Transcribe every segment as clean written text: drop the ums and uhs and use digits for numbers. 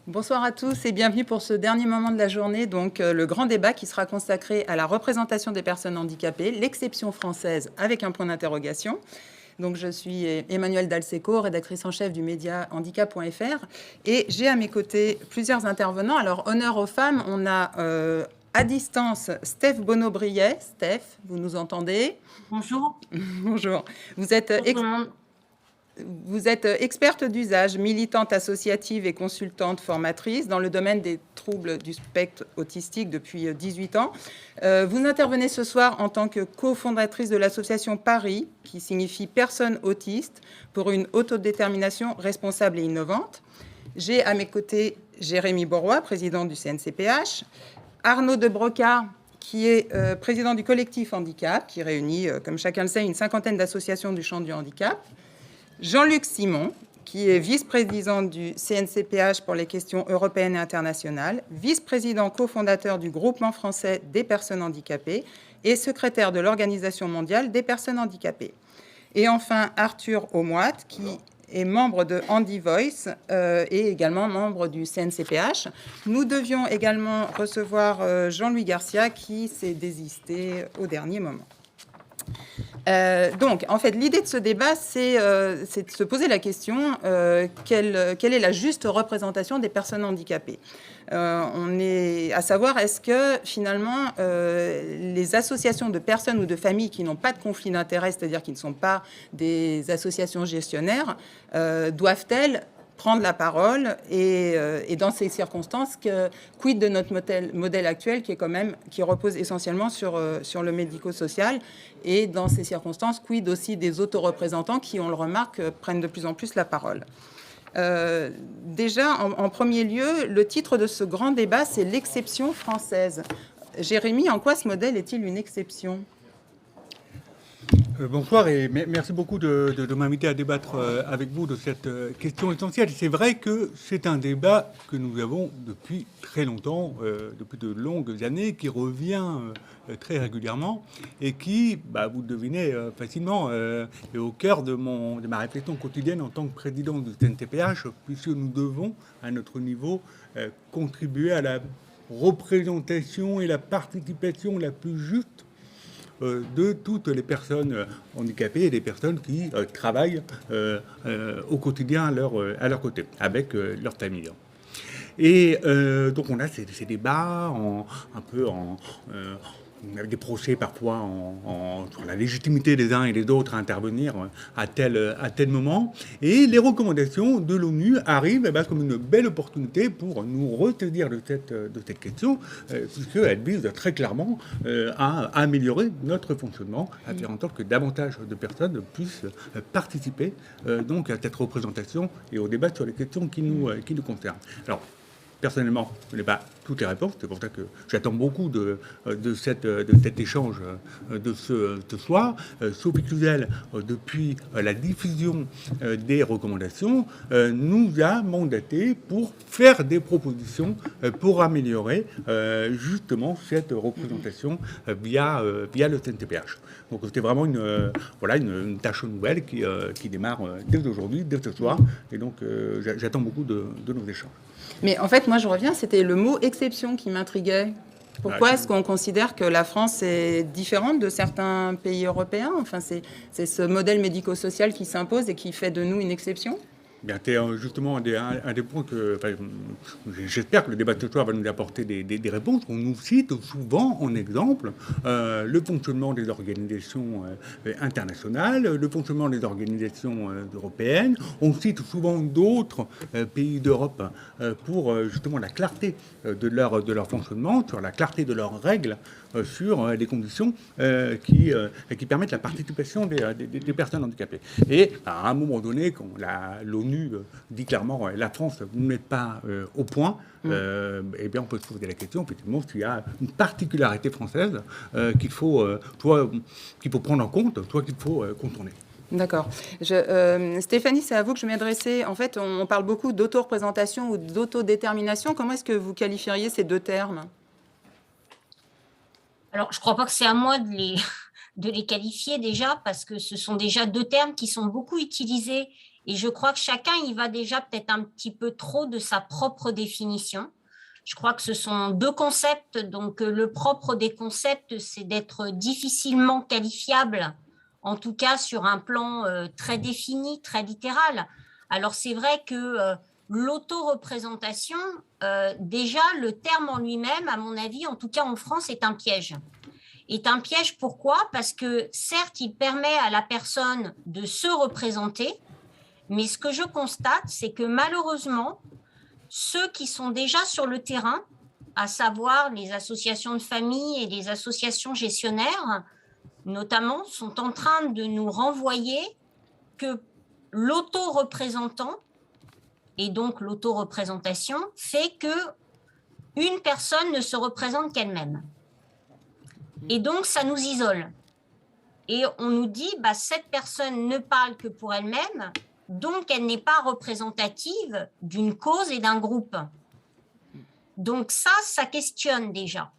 Bonsoir à tous et bienvenue pour ce dernier moment de la journée, donc le grand débat qui sera consacré à la représentation des personnes handicapées, l'exception française avec un point d'interrogation. Donc je suis Emmanuelle Dalseco, rédactrice en chef du média handicap.fr et j'ai à mes côtés plusieurs intervenants. Alors honneur aux femmes, on a à distance Steph Bonneau-Briet. Steph, vous nous entendez? Bonjour. Bonjour. Vous êtes Bonjour tout le monde. Vous êtes experte d'usage, militante associative et consultante formatrice dans le domaine des troubles du spectre autistique depuis 18 ans. Vous intervenez ce soir en tant que cofondatrice de l'association Paris, qui signifie Personnes autistes pour une autodétermination responsable et innovante. J'ai à mes côtés Jérémy Borroy, président du CNCPH, Arnaud de Brocard, qui est président du collectif Handicap, qui réunit, comme chacun le sait, une cinquantaine d'associations du champ du handicap. Jean-Luc Simon, qui est vice-président du CNCPH pour les questions européennes et internationales, vice-président cofondateur du groupement français des personnes handicapées et secrétaire de l'Organisation mondiale des personnes handicapées. Et enfin, Arthur Aumoit, qui est membre de Handi Voice et également membre du CNCPH. Nous devions également recevoir Jean-Louis Garcia, qui s'est désisté au dernier moment. Donc, en fait, l'idée de ce débat, c'est de se poser la question quelle est la juste représentation des personnes handicapées. On est à savoir, est-ce que finalement les associations de personnes ou de familles qui n'ont pas de conflit d'intérêts, c'est-à-dire qui ne sont pas des associations gestionnaires, doivent-elles prendre la parole et dans ces circonstances, quid de notre modèle actuel qui repose essentiellement sur le médico-social et dans ces circonstances, quid aussi des autoreprésentants qui, on le remarque, prennent de plus en plus la parole. Déjà, en premier lieu, le titre de ce grand débat, c'est l'exception française. Jérémy, en quoi ce modèle est-il une exception ? Bonsoir et merci beaucoup de m'inviter à débattre avec vous de cette question essentielle. C'est vrai que c'est un débat que nous avons depuis très longtemps, depuis de longues années, qui revient très régulièrement et qui, vous le devinez facilement, est au cœur de ma réflexion quotidienne en tant que président du CNCPH, puisque nous devons, à notre niveau, contribuer à la représentation et la participation la plus juste de toutes les personnes handicapées et des personnes qui travaillent au quotidien à leur côté, avec leur famille. Et donc on a ces débats un peu avec des procès parfois sur la légitimité des uns et des autres à intervenir à tel moment. Et les recommandations de l'ONU arrivent comme une belle opportunité pour nous ressaisir de cette question, puisqu'elles visent très clairement à améliorer notre fonctionnement, à faire en sorte que davantage de personnes puissent participer donc à cette représentation et au débat sur les questions qui nous concernent. Alors, personnellement, je n'ai pas toutes les réponses. C'est pour ça que j'attends beaucoup de cet échange de ce soir. Sophie Cluzel, depuis la diffusion des recommandations, nous a mandaté pour faire des propositions pour améliorer justement cette représentation via le CNCPH. Donc c'était vraiment une tâche nouvelle qui démarre dès aujourd'hui, dès ce soir. Et donc j'attends beaucoup de nos échanges. Mais en fait, moi, je reviens, c'était le mot exception qui m'intriguait. Pourquoi est-ce qu'on considère que la France est différente de certains pays européens ? Enfin, c'est ce modèle médico-social qui s'impose et qui fait de nous une exception ? Bien, c'est justement un des points que j'espère que le débat de ce soir va nous apporter des réponses. On nous cite souvent en exemple le fonctionnement des organisations internationales, le fonctionnement des organisations européennes. On cite souvent d'autres pays d'Europe pour justement la clarté de leur fonctionnement, sur la clarté de leurs règles, sur les conditions qui permettent la participation des personnes handicapées. Et à un moment donné, quand l'ONU dit clairement la France ne met pas au point, eh bien on peut se poser la question effectivement s'il y a une particularité française qu'il faut prendre en compte, soit qu'il faut contourner. D'accord. Stéphanie, c'est à vous que je m'adressais. En fait, on parle beaucoup d'auto-représentation ou d'autodétermination. Comment est-ce que vous qualifieriez ces deux termes ? Alors, je ne crois pas que c'est à moi de les qualifier déjà, parce que ce sont déjà deux termes qui sont beaucoup utilisés Et je crois que chacun y va déjà peut-être un petit peu trop de sa propre définition. Je crois que ce sont deux concepts. Donc, le propre des concepts, c'est d'être difficilement qualifiable, en tout cas sur un plan très défini, très littéral. Alors, c'est vrai que l'autoreprésentation, déjà, le terme en lui-même, à mon avis, en tout cas en France, est un piège. Est un piège, pourquoi ? Parce que certes, il permet à la personne de se représenter, mais ce que je constate, c'est que malheureusement, ceux qui sont déjà sur le terrain, à savoir les associations de famille et les associations gestionnaires, notamment, sont en train de nous renvoyer que l'autoreprésentant, et donc l'autoreprésentation, fait que une personne ne se représente qu'elle-même. Et donc, ça nous isole. Et on nous dit, cette personne ne parle que pour elle-même, donc elle n'est pas représentative d'une cause et d'un groupe. Donc ça questionne déjà.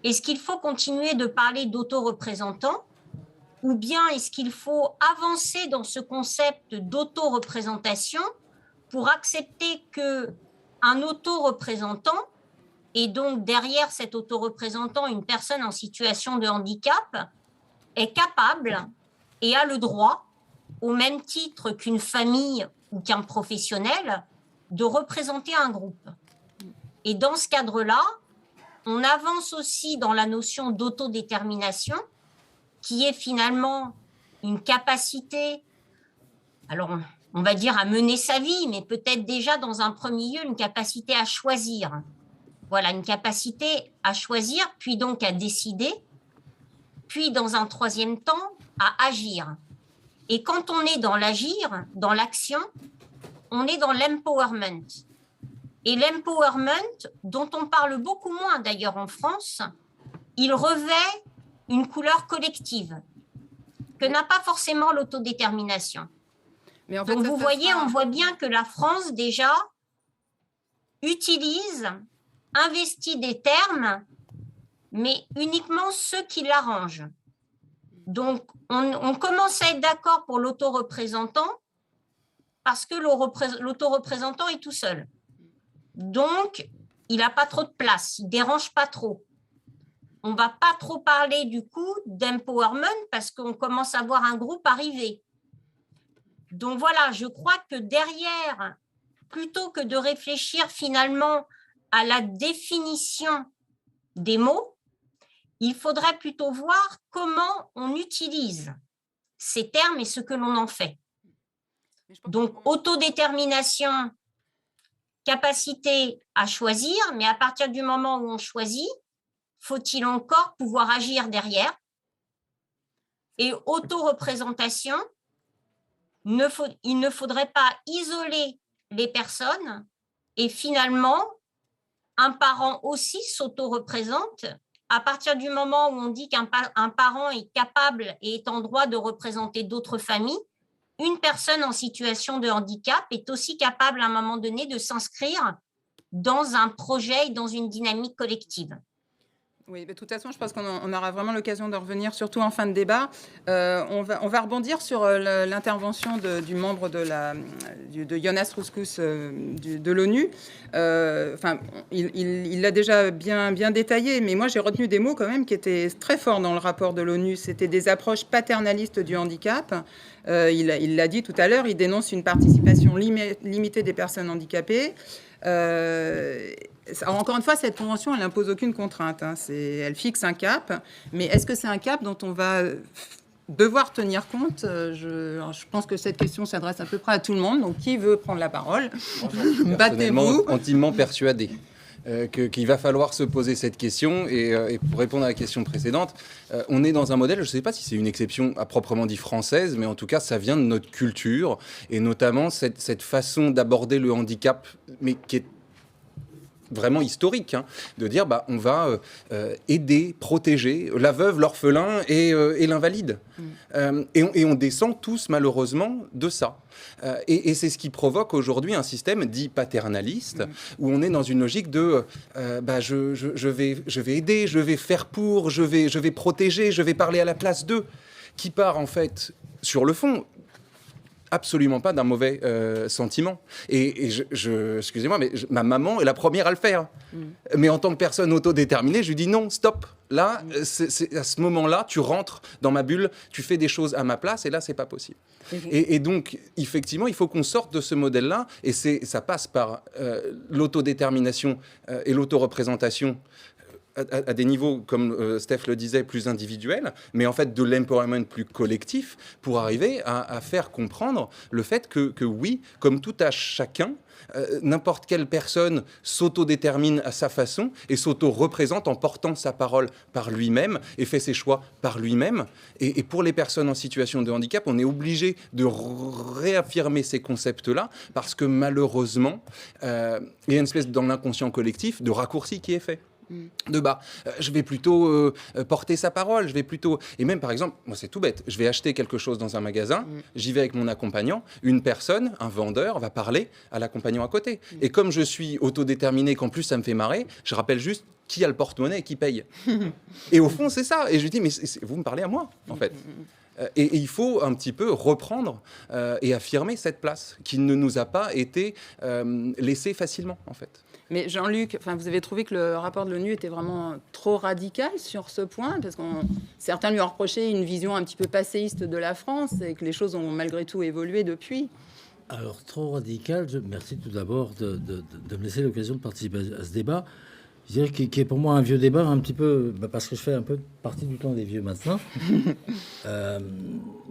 Est-ce qu'il faut continuer de parler d'autoreprésentant, ou bien est-ce qu'il faut avancer dans ce concept d'autoreprésentation pour accepter qu'un autoreprésentant, et donc derrière cet autoreprésentant, une personne en situation de handicap, est capable et a le droit, au même titre qu'une famille ou qu'un professionnel, de représenter un groupe. Et dans ce cadre-là, on avance aussi dans la notion d'autodétermination, qui est finalement une capacité, alors on va dire à mener sa vie, mais peut-être déjà dans un premier lieu une capacité à choisir. Voilà, une capacité à choisir, puis donc à décider, puis dans un troisième temps, à agir. Et quand on est dans l'agir, dans l'action, on est dans l'empowerment. Et l'empowerment, dont on parle beaucoup moins d'ailleurs en France, il revêt une couleur collective que n'a pas forcément l'autodétermination. Mais en fait, donc vous voyez, on voit bien que la France déjà utilise, investit des termes, mais uniquement ceux qui l'arrangent. Donc, on commence à être d'accord pour l'autoreprésentant parce que l'autoreprésentant est tout seul. Donc, il n'a pas trop de place, il ne dérange pas trop. On ne va pas trop parler du coup d'empowerment parce qu'on commence à voir un groupe arriver. Donc voilà, je crois que derrière, plutôt que de réfléchir finalement à la définition des mots, il faudrait plutôt voir comment on utilise ces termes et ce que l'on en fait. Donc, autodétermination, capacité à choisir, mais à partir du moment où on choisit, faut-il encore pouvoir agir derrière ? Et autoreprésentation, il ne faudrait pas isoler les personnes et finalement, un parent aussi s'autoreprésente. À partir du moment où on dit qu'un parent est capable et est en droit de représenter d'autres familles, une personne en situation de handicap est aussi capable à un moment donné de s'inscrire dans un projet et dans une dynamique collective. Oui, de toute façon, je pense qu'on aura vraiment l'occasion de revenir, surtout en fin de débat. On va rebondir sur l'intervention du membre de Jonas Rouscous de l'ONU. Il l'a déjà bien détaillé, mais moi j'ai retenu des mots quand même qui étaient très forts dans le rapport de l'ONU. C'était des approches paternalistes du handicap. Il l'a dit tout à l'heure, il dénonce une participation limitée des personnes handicapées. Alors encore une fois, cette convention, elle n'impose aucune contrainte. Elle fixe un cap, mais est-ce que c'est un cap dont on va devoir tenir compte? Je pense que cette question s'adresse à peu près à tout le monde. Donc, qui veut prendre la parole? Battez-vous. Intimement persuadé qu'il va falloir se poser cette question. Et pour répondre à la question précédente, on est dans un modèle, je ne sais pas si c'est une exception à proprement dit française, mais en tout cas, ça vient de notre culture, et notamment cette façon d'aborder le handicap, mais qui est vraiment historique, de dire on va aider, protéger la veuve, l'orphelin et l'invalide. Et on descend tous malheureusement de ça. Et c'est ce qui provoque aujourd'hui un système dit paternaliste, où on est dans une logique de je vais aider, je vais faire pour, je vais protéger, je vais parler à la place d'eux, qui part en fait sur le fond absolument pas d'un mauvais sentiment. Et excusez-moi, mais ma maman est la première à le faire. Mais en tant que personne autodéterminée, je lui dis non, stop. Là, c'est à ce moment-là, tu rentres dans ma bulle, tu fais des choses à ma place, et là, c'est pas possible. Et donc, effectivement, il faut qu'on sorte de ce modèle-là, et ça passe par l'autodétermination et l'autoreprésentation à des niveaux, comme Steph le disait, plus individuels, mais en fait de l'empowerment plus collectif, pour arriver à faire comprendre le fait que oui, comme tout à chacun, n'importe quelle personne s'autodétermine à sa façon et s'auto-représente en portant sa parole par lui-même et fait ses choix par lui-même. Et pour les personnes en situation de handicap, on est obligé de réaffirmer ces concepts-là parce que malheureusement, il y a une espèce dans l'inconscient collectif de raccourci qui est fait. De bas, je vais plutôt porter sa parole, je vais plutôt... Et même par exemple, moi c'est tout bête, je vais acheter quelque chose dans un magasin, j'y vais avec mon accompagnant, une personne, un vendeur, va parler à l'accompagnant à côté. Et comme je suis autodéterminé, qu'en plus ça me fait marrer, je rappelle juste qui a le porte-monnaie et qui paye. Et au fond c'est ça, et je lui dis, mais vous me parlez à moi en fait. Et il faut un petit peu reprendre et affirmer cette place qui ne nous a pas été laissée facilement en fait. Mais Jean-Luc, vous avez trouvé que le rapport de l'ONU était vraiment trop radical sur ce point, parce que certains lui ont reproché une vision un petit peu passéiste de la France et que les choses ont malgré tout évolué depuis. Alors, trop radical, merci tout d'abord de me laisser l'occasion de participer à ce débat. Je dirais qui est pour moi un vieux débat, un petit peu, parce que je fais un peu partie du temps des vieux maintenant,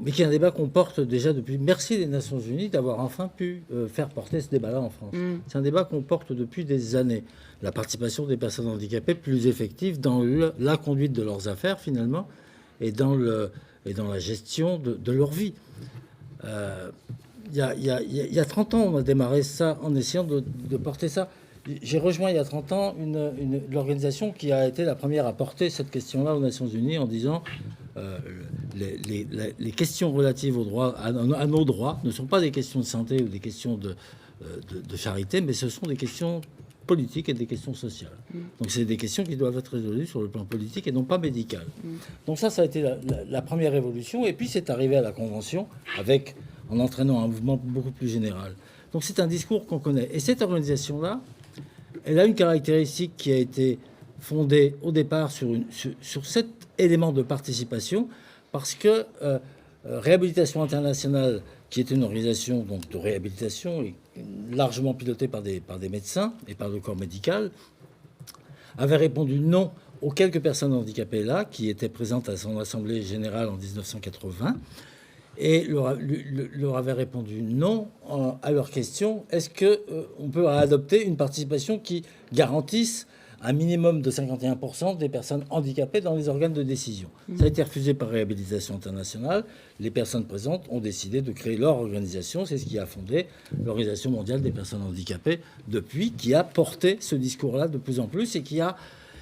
mais qui est un débat qu'on porte déjà depuis. Merci les Nations Unies d'avoir enfin pu faire porter ce débat-là en France. C'est un débat qu'on porte depuis des années. La participation des personnes handicapées plus effective dans la conduite de leurs affaires, finalement, et dans la gestion de leur vie. Il y a 30 ans, on a démarré ça en essayant de porter ça. J'ai rejoint il y a 30 ans l'organisation qui a été la première à porter cette question-là aux Nations Unies en disant les questions relatives aux droits, à nos droits ne sont pas des questions de santé ou des questions de charité, mais ce sont des questions politiques et des questions sociales. Donc c'est des questions qui doivent être résolues sur le plan politique et non pas médical. Donc ça a été la première évolution. Et puis c'est arrivé à la Convention en entraînant un mouvement beaucoup plus général. Donc c'est un discours qu'on connaît. Et cette organisation-là, elle a une caractéristique qui a été fondée au départ sur cet élément de participation, parce que Réhabilitation Internationale, qui est une organisation donc, de réhabilitation et largement pilotée par des médecins et par le corps médical, avait répondu non aux quelques personnes handicapées là, qui étaient présentes à son assemblée générale en 1980, et leur avait répondu non à leur question. Est-ce qu'on peut adopter une participation qui garantisse un minimum de 51% des personnes handicapées dans les organes de décision? Ça a été refusé par Réhabilitation Internationale. Les personnes présentes ont décidé de créer leur organisation. C'est ce qui a fondé l'Organisation mondiale des personnes handicapées depuis, qui a porté ce discours-là de plus en plus et qui a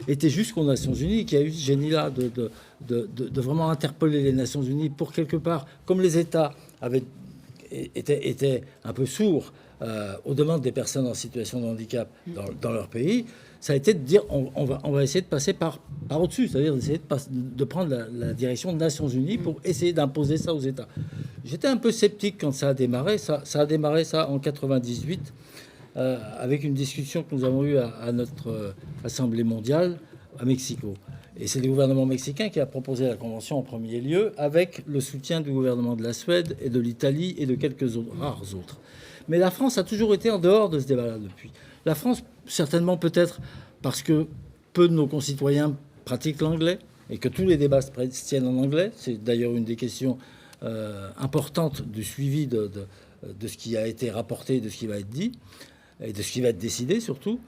été jusqu'aux Nations Unies, qui a eu ce génie-là de vraiment interpeller les Nations Unies pour quelque part, comme les États étaient un peu sourds aux demandes des personnes en situation de handicap dans leur pays, ça a été de dire on va essayer de passer par au-dessus, c'est-à-dire d'essayer de prendre la direction des Nations Unies pour essayer d'imposer ça aux États. J'étais un peu sceptique quand ça a démarré. Ça a démarré en 98. Avec une discussion que nous avons eue à notre Assemblée mondiale à Mexico. Et c'est le gouvernement mexicain qui a proposé la convention en premier lieu, avec le soutien du gouvernement de la Suède et de l'Italie et de quelques rares autres. Mais la France a toujours été en dehors de ce débat-là depuis. La France, certainement peut-être parce que peu de nos concitoyens pratiquent l'anglais et que tous les débats se tiennent en anglais. C'est d'ailleurs une des questions importantes du suivi de ce qui a été rapporté, de ce qui va être dit, et de ce qui va être décidé surtout.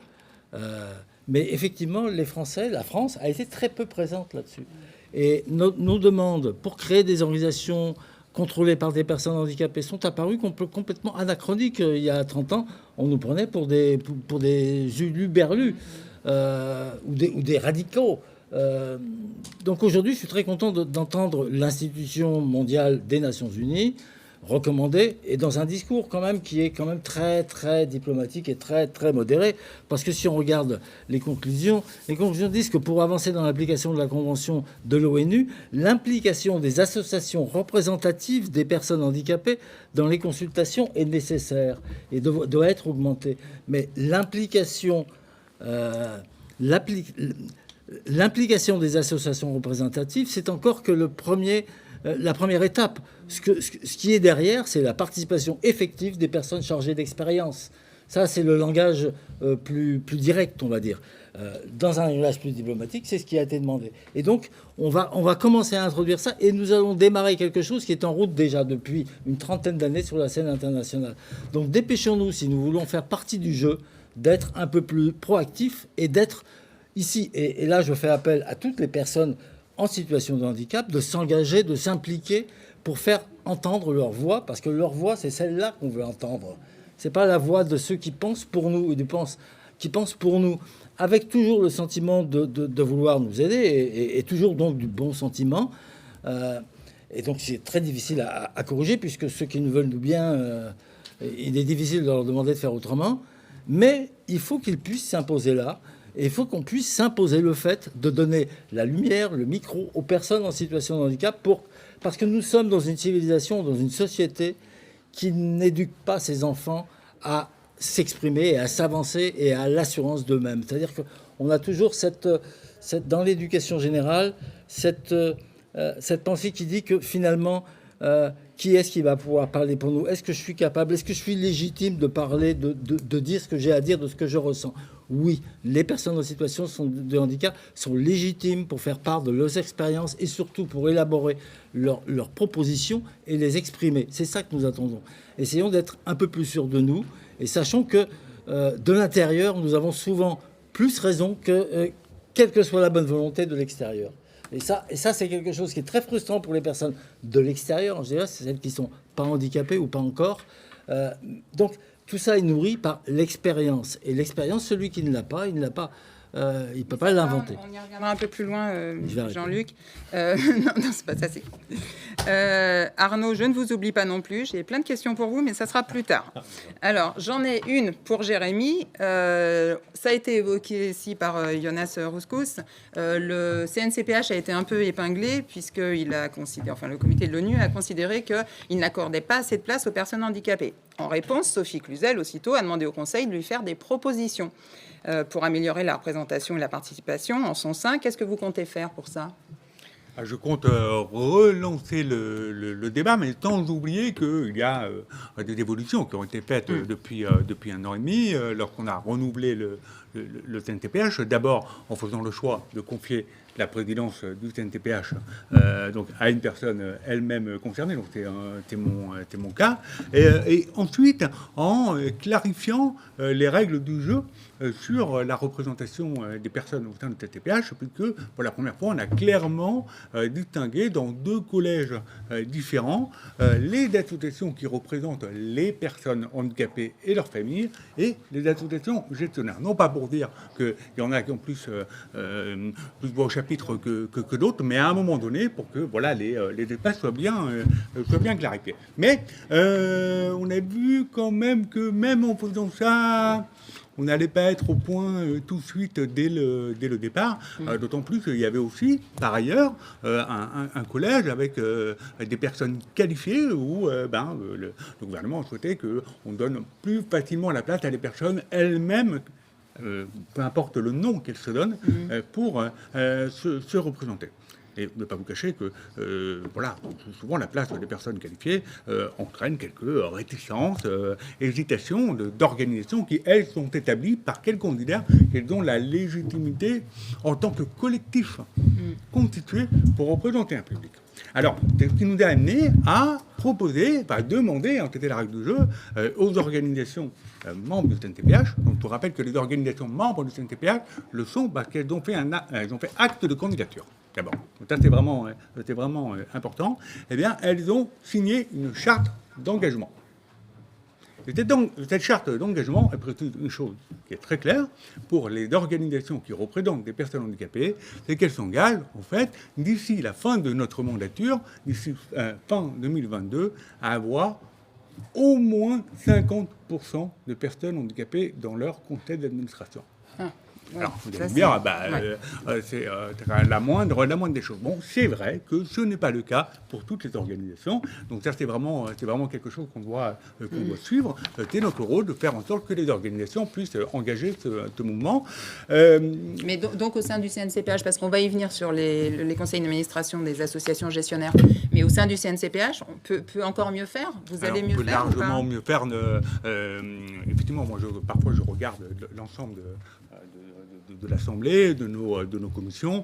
Mais effectivement, la France a été très peu présente là-dessus. Et nos demandes pour créer des organisations contrôlées par des personnes handicapées sont apparues complètement anachroniques. Il y a 30 ans, on nous prenait pour des huluberlus ou des radicaux. Donc aujourd'hui, je suis très content d'entendre l'Institution mondiale des Nations Unies recommandé, et dans un discours quand même qui est quand même très très diplomatique et très très modéré, parce que si on regarde les conclusions disent que pour avancer dans l'application de la Convention de l'ONU, l'implication des associations représentatives des personnes handicapées dans les consultations est nécessaire et doit être augmentée. Mais l'implication des associations représentatives, c'est encore que la première étape. Ce qui est derrière, c'est la participation effective des personnes chargées d'expérience. Ça, c'est le langage plus direct, on va dire. Dans un langage plus diplomatique, c'est ce qui a été demandé. Et donc, on va commencer à introduire ça, et nous allons démarrer quelque chose qui est en route déjà depuis une trentaine d'années sur la scène internationale. Donc, dépêchons-nous, si nous voulons faire partie du jeu, d'être un peu plus proactifs et d'être ici. Et là, je fais appel à toutes les personnes en situation de handicap de s'engager, de s'impliquer pour faire entendre leur voix, parce que leur voix, c'est celle-là qu'on veut entendre. C'est pas la voix de ceux qui pensent pour nous ou qui pensent pour nous, avec toujours le sentiment de vouloir nous aider et toujours donc du bon sentiment. Et donc c'est très difficile à corriger, puisque ceux qui nous veulent du bien, il est difficile de leur demander de faire autrement. Mais il faut qu'ils puissent s'imposer là. Et il faut qu'on puisse s'imposer le fait de donner la lumière, le micro aux personnes en situation de handicap, parce que nous sommes dans une civilisation, dans une société qui n'éduque pas ses enfants à s'exprimer et à s'avancer et à l'assurance d'eux-mêmes. C'est-à-dire qu'on a toujours dans l'éducation générale cette pensée qui dit que finalement, qui est-ce qui va pouvoir parler pour nous? Est-ce que je suis capable? Est-ce que je suis légitime de parler, de dire ce que j'ai à dire, de ce que je ressens? Oui, les personnes en situation de handicap sont légitimes pour faire part de leurs expériences et surtout pour élaborer leurs propositions et les exprimer. C'est ça que nous attendons. Essayons d'être un peu plus sûrs de nous et sachons que de l'intérieur, nous avons souvent plus raison que quelle que soit la bonne volonté de l'extérieur. Et ça, c'est quelque chose qui est très frustrant pour les personnes de l'extérieur. En général, c'est celles qui ne sont pas handicapées ou pas encore. Donc, tout ça est nourri par l'expérience. Et l'expérience, celui qui ne l'a pas, il ne peut pas l'inventer. On y reviendra un peu plus loin, Jean-Luc. Non, c'est pas ça, c'est... Arnaud, je ne vous oublie pas non plus. J'ai plein de questions pour vous, mais ça sera plus tard. Alors, j'en ai une pour Jérémy. Ça a été évoqué ici par Jonas Rouscous. Le CNCPH a été un peu épinglé, puisqu'il a considéré, enfin, le comité de l'ONU a considéré qu'il n'accordait pas assez de place aux personnes handicapées. En réponse, Sophie Cluzel, aussitôt, a demandé au Conseil de lui faire des propositions pour améliorer la représentation et la participation en son sein. Qu'est-ce que vous comptez faire pour ça ? Je compte relancer le débat, mais sans oublier qu'il y a des évolutions qui ont été faites depuis 1 an et demi, lorsqu'on a renouvelé le CNTPH, d'abord en faisant le choix de confier la présidence du CNTPH donc à une personne elle-même concernée, donc c'est mon cas, et ensuite en clarifiant les règles du jeu sur la représentation des personnes au sein du CNTPH, puisque pour la première fois on a clairement distingué dans 2 collèges différents les associations qui représentent les personnes handicapées et leurs familles et les associations gestionnaires. Non pas pour dire qu'il y en a qui ont plus voix au chapitre que d'autres, mais à un moment donné, pour que voilà, les espaces soient bien clarifiés. Mais on a vu quand même que même en faisant ça, on n'allait pas être au point tout de suite dès le départ, d'autant plus qu'il y avait aussi, par ailleurs, un collège avec des personnes qualifiées où le gouvernement souhaitait qu'on donne plus facilement la place à des personnes elles-mêmes, peu importe le nom qu'elles se donnent, pour se représenter. Et ne pas vous cacher que, souvent la place des personnes qualifiées entraîne quelques réticences, hésitations d'organisations qui, elles, sont établies par qu'elles considèrent qu'elles ont la légitimité en tant que collectif constitué pour représenter un public. Alors, c'est ce qui nous a amené à proposer, à demander, c'était la règle du jeu, aux organisations membres du CNTPH. Donc, je vous rappelle que les organisations membres du CNTPH le sont parce qu'elles ont fait acte de candidature. D'abord, ça c'était vraiment important. Eh bien, elles ont signé une charte d'engagement. Et cette charte d'engagement, elle précise une chose qui est très claire pour les organisations qui représentent des personnes handicapées, c'est qu'elles s'engagent, en fait, d'ici la fin de notre mandature, d'ici fin 2022, à avoir au moins 50% de personnes handicapées dans leur conseil d'administration. Ouais, alors, vous ça, allez me dire, ouais. c'est la moindre des choses. Bon, c'est vrai que ce n'est pas le cas pour toutes les organisations. Donc ça, c'est vraiment quelque chose qu'on doit suivre. C'est notre rôle de faire en sorte que les organisations puissent engager ce mouvement. Mais donc, au sein du CNCPH, parce qu'on va y venir sur les conseils d'administration des associations gestionnaires, mais au sein du CNCPH, on peut encore mieux faire. Vous allez mieux faire ou pas ? Largement mieux faire. Effectivement, moi, parfois, je regarde l'ensemble de l'Assemblée, de nos commissions.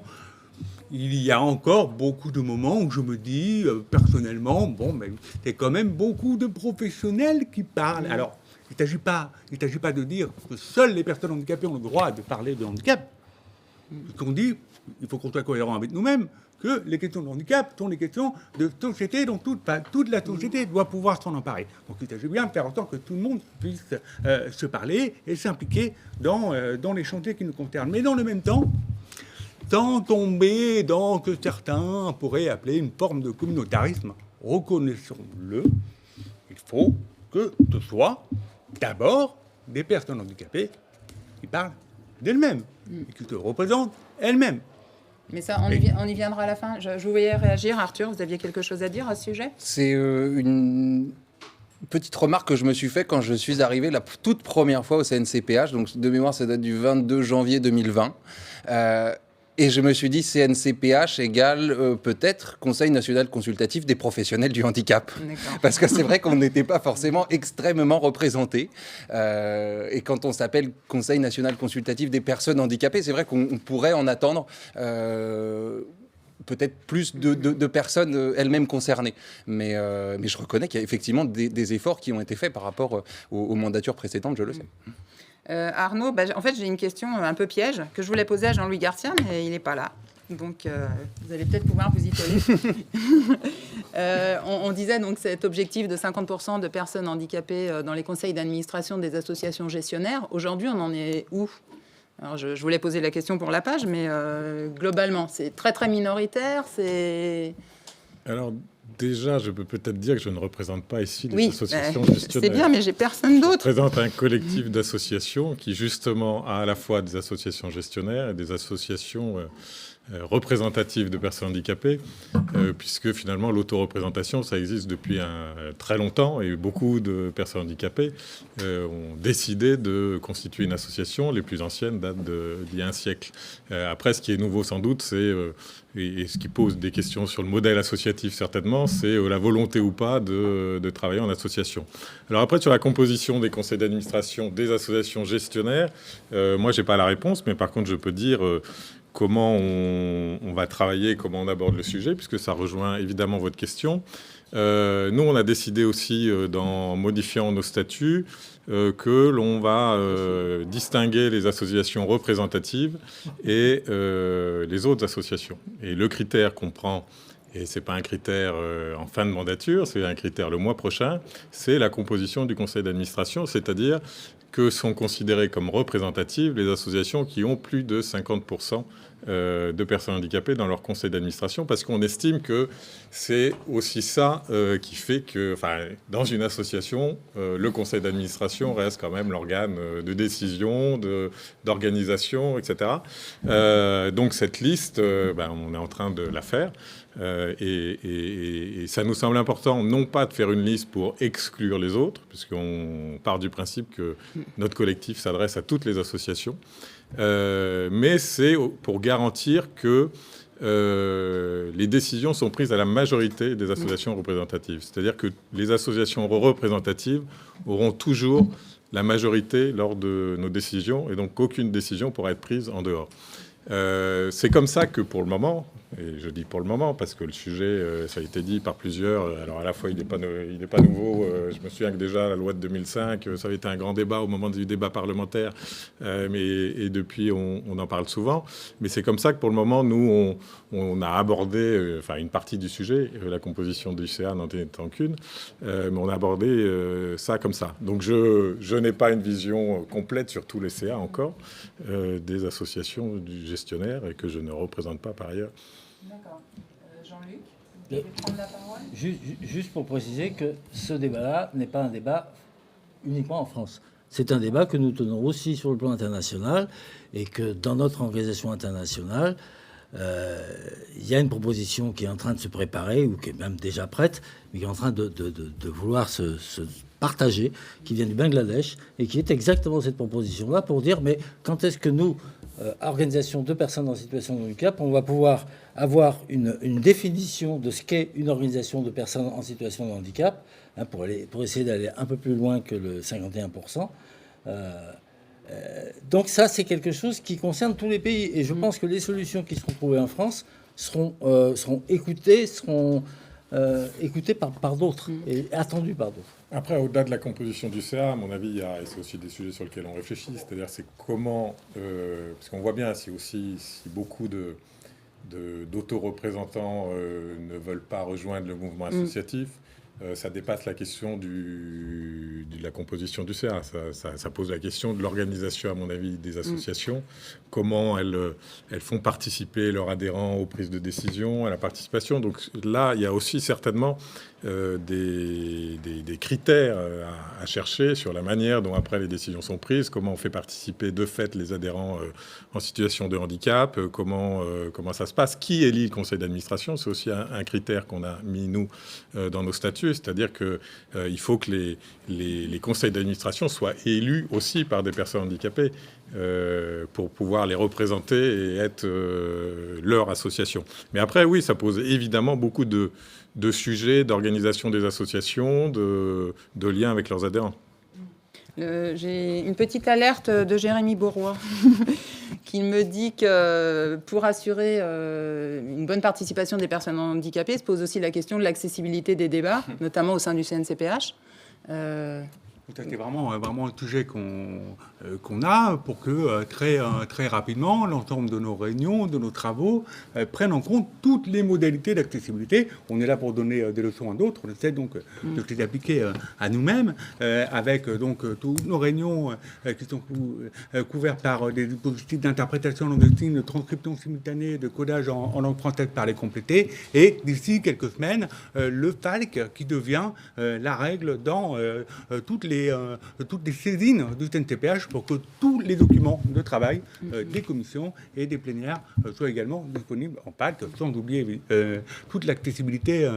Il y a encore beaucoup de moments où je me dis, personnellement, bon, mais c'est quand même beaucoup de professionnels qui parlent. Alors, il ne s'agit pas de dire que seules les personnes handicapées ont le droit de parler de handicap. Ce qu'on dit, il faut qu'on soit cohérent avec nous-mêmes, que les questions de handicap sont des questions de société dont toute la société doit pouvoir s'en emparer. Donc il s'agit bien de faire en sorte que tout le monde puisse se parler et s'impliquer dans les chantiers qui nous concernent. Mais dans le même temps, sans tomber dans ce que certains pourraient appeler une forme de communautarisme, reconnaissons-le, il faut que ce soit d'abord des personnes handicapées qui parlent d'elles-mêmes et qui se représentent elles-mêmes. Mais ça, on y viendra à la fin. Je vous voyais réagir, Arthur. Vous aviez quelque chose à dire à ce sujet ? C'est une petite remarque que je me suis fait quand je suis arrivé la toute première fois au CNCPH. Donc, de mémoire, ça date du 22 janvier 2020. Et je me suis dit, CNCPH égale peut-être Conseil national consultatif des professionnels du handicap. Parce que c'est vrai qu'on n'était pas forcément extrêmement représentés. Et quand on s'appelle Conseil national consultatif des personnes handicapées, c'est vrai qu'on pourrait en attendre peut-être plus de personnes elles-mêmes concernées. Mais je reconnais qu'il y a effectivement des efforts qui ont été faits par rapport aux mandatures précédentes, je le sais. Arnaud, en fait, j'ai une question un peu piège que je voulais poser à Jean-Louis Garcia, mais il n'est pas là. Donc, vous allez peut-être pouvoir vous y coller. On disait donc cet objectif de 50% de personnes handicapées dans les conseils d'administration des associations gestionnaires. Aujourd'hui, on en est où ? Alors, je voulais poser la question pour la page, mais globalement, c'est très, très minoritaire. Alors, déjà, je peux peut-être dire que je ne représente pas ici les associations gestionnaires. C'est bien, mais j'ai personne d'autre. Je représente un collectif d'associations qui, justement, a à la fois des associations gestionnaires et des associations représentatives de personnes handicapées, puisque finalement, l'autoreprésentation, ça existe depuis très longtemps et beaucoup de personnes handicapées ont décidé de constituer une association. Les plus anciennes datent d'il y a un siècle. Après, ce qui est nouveau sans doute, c'est... Et ce qui pose des questions sur le modèle associatif, certainement, c'est la volonté ou pas de travailler en association. Alors après, sur la composition des conseils d'administration des associations gestionnaires, moi, je n'ai pas la réponse, mais par contre, je peux dire comment on va travailler, comment on aborde le sujet, puisque ça rejoint évidemment votre question. Nous, on a décidé aussi, en modifiant nos statuts, que l'on va distinguer les associations représentatives et les autres associations. Et le critère qu'on prend, et ce n'est pas un critère en fin de mandature, c'est un critère le mois prochain, c'est la composition du conseil d'administration, c'est-à-dire que sont considérées comme représentatives les associations qui ont plus de 50% de personnes handicapées dans leur conseil d'administration, parce qu'on estime que c'est aussi ça qui fait que, dans une association, le conseil d'administration reste quand même l'organe de décision, d'organisation, etc. Donc cette liste, on est en train de la faire. Et ça nous semble important, non pas de faire une liste pour exclure les autres, puisqu'on part du principe que notre collectif s'adresse à toutes les associations, mais c'est pour garantir que les décisions sont prises à la majorité des associations représentatives. C'est-à-dire que les associations représentatives auront toujours la majorité lors de nos décisions, et donc aucune décision pourra être prise en dehors. C'est comme ça que, pour le moment, Et je dis pour le moment, parce que le sujet, ça a été dit par plusieurs. Alors à la fois, il n'est pas nouveau. Je me souviens que déjà, la loi de 2005, ça avait été un grand débat au moment du débat parlementaire. Et depuis, on en parle souvent. Mais c'est comme ça que pour le moment, nous, on a abordé une partie du sujet, la composition du CA n'en étant qu'une. Mais on a abordé ça comme ça. Donc je n'ai pas une vision complète sur tous les CA encore, des associations du gestionnaire, et que je ne représente pas par ailleurs. D'accord. Jean-Luc, vous voulez prendre la parole ? Juste pour préciser que ce débat-là n'est pas un débat uniquement en France. C'est un débat que nous tenons aussi sur le plan international, et que dans notre organisation internationale, il y a une proposition qui est en train de se préparer, ou qui est même déjà prête, mais qui est en train de vouloir se partager, qui vient du Bangladesh, et qui est exactement cette proposition-là, pour dire, mais quand est-ce que nous, organisation de personnes en situation de handicap, on va pouvoir avoir une définition de ce qu'est une organisation de personnes en situation de handicap, hein, pour essayer d'aller un peu plus loin que le 51%. Donc ça, c'est quelque chose qui concerne tous les pays. Et je pense que les solutions qui seront trouvées en France seront écoutées, par d'autres, et attendues par d'autres. Après, au-delà de la composition du CA, à mon avis, et c'est aussi des sujets sur lesquels on réfléchit, c'est-à-dire c'est comment, parce qu'on voit bien si beaucoup d'autoreprésentants ne veulent pas rejoindre le mouvement associatif, ça dépasse la question de la composition du CA. Ça pose la question de l'organisation, à mon avis, des associations. Comment elles font participer leurs adhérents aux prises de décision, à la participation. Donc là, il y a aussi certainement des critères à chercher sur la manière dont après les décisions sont prises, comment on fait participer de fait les adhérents en situation de handicap, comment ça se passe, qui élit le conseil d'administration. C'est aussi un critère qu'on a mis, nous, dans nos statuts. C'est-à-dire qu'il faut que les conseils d'administration soient élus aussi par des personnes handicapées pour pouvoir les représenter et être leur association. Mais après, oui, ça pose évidemment beaucoup de sujets d'organisation des associations, de liens avec leurs adhérents. J'ai une petite alerte de Jérémy Bourrois qui me dit que pour assurer une bonne participation des personnes handicapées, se pose aussi la question de l'accessibilité des débats, notamment au sein du CNCPH. C'est vraiment un sujet qu'on a pour que très rapidement, l'ensemble de nos réunions, de nos travaux, prennent en compte toutes les modalités d'accessibilité. On est là pour donner des leçons à d'autres. On essaie donc de les appliquer à nous-mêmes, avec donc toutes nos réunions qui sont couvertes par des dispositifs d'interprétation langue de signes, de transcription simultanée, de codage en langue française par les complétés. Et d'ici quelques semaines, le FALC qui devient la règle dans toutes les saisines du CNCPH, pour que tous les documents de travail des commissions et des plénières soient également disponibles en PAC, sans oublier toute l'accessibilité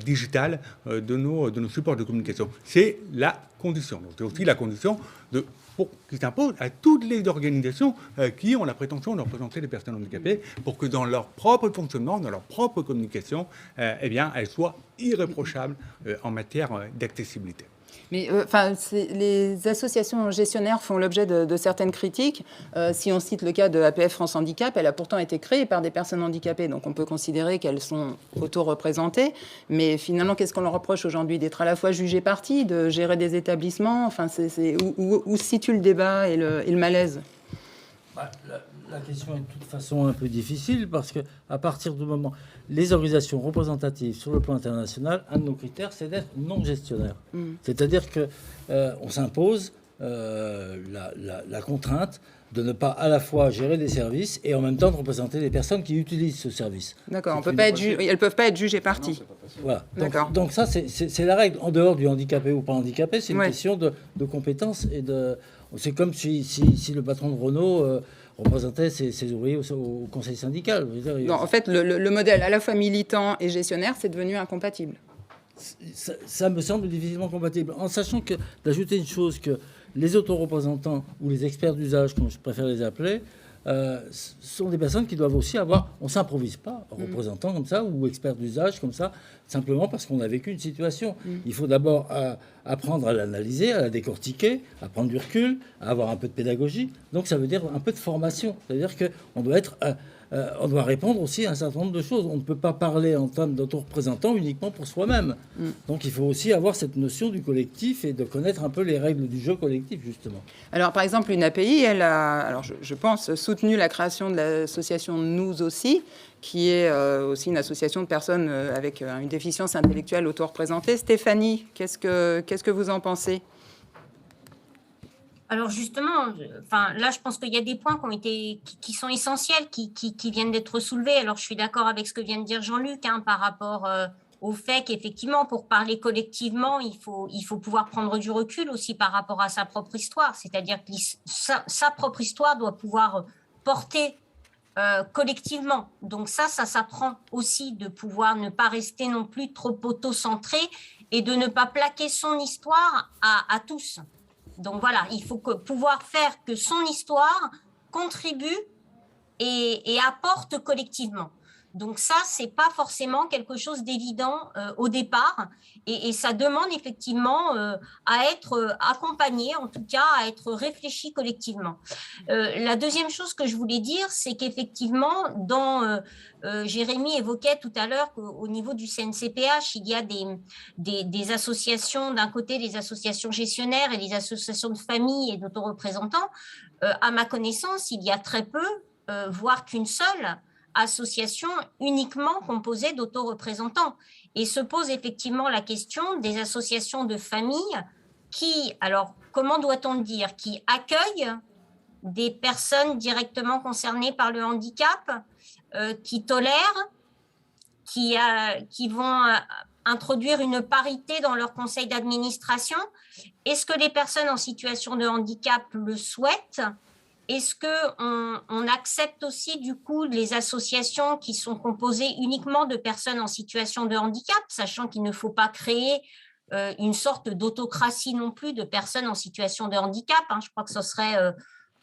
digitale de nos supports de communication. C'est la condition. Donc, c'est aussi la condition qui s'impose à toutes les organisations qui ont la prétention de représenter les personnes handicapées, pour que dans leur propre fonctionnement, dans leur propre communication, elles soient irréprochables en matière d'accessibilité. Mais les associations gestionnaires font l'objet de certaines critiques. Si on cite le cas de APF France Handicap, elle a pourtant été créée par des personnes handicapées, donc on peut considérer qu'elles sont auto-représentées. Mais finalement, qu'est-ce qu'on leur reproche aujourd'hui ? D'être à la fois jugées parties, de gérer des établissements. Enfin, où se situe le débat et le malaise ? La question est de toute façon un peu difficile, parce qu'à partir du moment... Les organisations représentatives sur le plan international, un de nos critères, c'est d'être non gestionnaire. C'est-à-dire qu'on s'impose la contrainte de ne pas à la fois gérer des services et en même temps de représenter les personnes qui utilisent ce service. D'accord, elles ne peuvent pas être jugées parties. Voilà. Donc ça, c'est la règle. En dehors du handicapé ou pas handicapé, c'est une question de compétences. C'est comme si le patron de Renault... représentait ses ouvriers au conseil syndical. Non, en fait, le modèle à la fois militant et gestionnaire, c'est devenu incompatible. Ça me semble difficilement compatible. En sachant que, d'ajouter une chose, que les autoreprésentants ou les experts d'usage, comme je préfère les appeler, sont des personnes qui doivent aussi avoir... On ne s'improvise pas représentant comme ça ou expert d'usage comme ça, simplement parce qu'on a vécu une situation. Il faut d'abord apprendre à l'analyser, à la décortiquer, à prendre du recul, à avoir un peu de pédagogie. Donc ça veut dire un peu de formation. C'est-à-dire qu'on doit être on doit répondre aussi à un certain nombre de choses. On ne peut pas parler en termes d'autoreprésentants uniquement pour soi-même. Donc il faut aussi avoir cette notion du collectif et de connaître un peu les règles du jeu collectif, justement. Alors, par exemple, une API, elle a, alors je pense, soutenu la création de l'association Nous aussi, qui est aussi une association de personnes avec une déficience intellectuelle auto-représentée. Stéphanie, qu'est-ce que vous en pensez ? Alors justement, là, je pense qu'il y a des points qui sont essentiels, qui viennent d'être soulevés. Alors, je suis d'accord avec ce que vient de dire Jean-Luc par rapport au fait qu'effectivement, pour parler collectivement, il faut pouvoir prendre du recul aussi par rapport à sa propre histoire. C'est-à-dire que sa propre histoire doit pouvoir porter collectivement. Donc ça s'apprend aussi de pouvoir ne pas rester non plus trop auto-centré et de ne pas plaquer son histoire à tous. Donc voilà, il faut pouvoir faire que son histoire contribue et apporte collectivement. Donc ça, c'est pas forcément quelque chose d'évident au départ et ça demande effectivement à être accompagné, en tout cas à être réfléchi collectivement. La deuxième chose que je voulais dire, c'est qu'effectivement, Jérémy évoquait tout à l'heure qu'au niveau du CNCPH, il y a des associations, d'un côté des associations gestionnaires et des associations de familles et d'autoreprésentants. À ma connaissance, il y a très peu, voire qu'une seule association uniquement composée d'autoreprésentants. Et se pose effectivement la question des associations de familles qui, alors comment doit-on dire, qui accueillent des personnes directement concernées par le handicap, qui tolèrent, qui vont introduire une parité dans leur conseil d'administration. Est-ce que les personnes en situation de handicap le souhaitent ? Est-ce qu'on accepte aussi du coup les associations qui sont composées uniquement de personnes en situation de handicap, sachant qu'il ne faut pas créer une sorte d'autocratie non plus de personnes en situation de handicap, je crois que ce serait